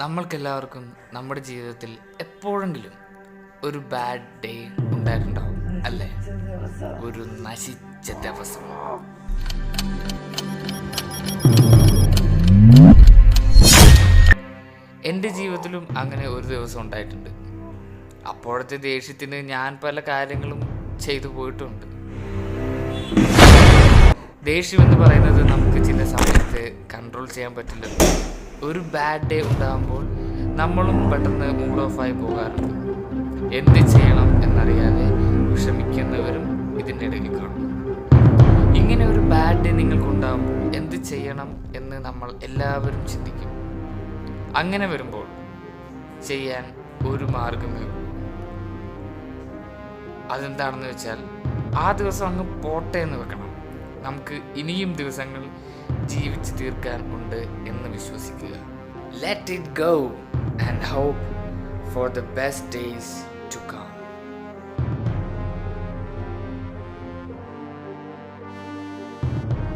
നമ്മൾക്കെല്ലാവർക്കും നമ്മുടെ ജീവിതത്തിൽ എപ്പോഴെങ്കിലും ഒരു ബാഡ് ഡേ ഉണ്ടായിട്ടുണ്ടാവും അല്ലേ? ഒരു നശിച്ച ദിവസം. എൻ്റെ ജീവിതത്തിലും അങ്ങനെ ഒരു ദിവസം ഉണ്ടായിട്ടുണ്ട്. അപ്പോഴത്തെ ദേഷ്യത്തിന് ഞാൻ പല കാര്യങ്ങളും ചെയ്തു പോയിട്ടുണ്ട്. ദേഷ്യം എന്ന് പറയുന്നത് നമുക്ക് ചില സമയത്ത് കൺട്രോൾ ചെയ്യാൻ പറ്റില്ല. ഒരു ബാഡ് ഡേ ഉണ്ടാകുമ്പോൾ നമ്മളും പെട്ടെന്ന് മൂഡ് ഓഫായി പോകാറുണ്ട്. എന്ത് ചെയ്യണം എന്നറിയാതെ വിഷമിക്കുന്നവരും ഇതിൻ്റെ ഇടയിൽ കാണും. ഇങ്ങനെ ഒരു ബാഡ് ഡേ നിങ്ങൾക്കുണ്ടാകുമ്പോൾ എന്ത് ചെയ്യണം എന്ന് നമ്മൾ എല്ലാവരും ചിന്തിക്കും. അങ്ങനെ വരുമ്പോൾ ചെയ്യാൻ ഒരു മാർഗമേ ഉള്ളൂ. അതെന്താണെന്ന് വെച്ചാൽ ആ ദിവസം അങ്ങ് പോട്ടെ എന്ന് വെക്കണം. നമുക്ക് ഇനിയും ദിവസങ്ങൾ ജീവിച്ച് തീർക്കാൻ ഉണ്ട് എന്ന് വിശ്വസിക്കുക. Let it go and hope for the best days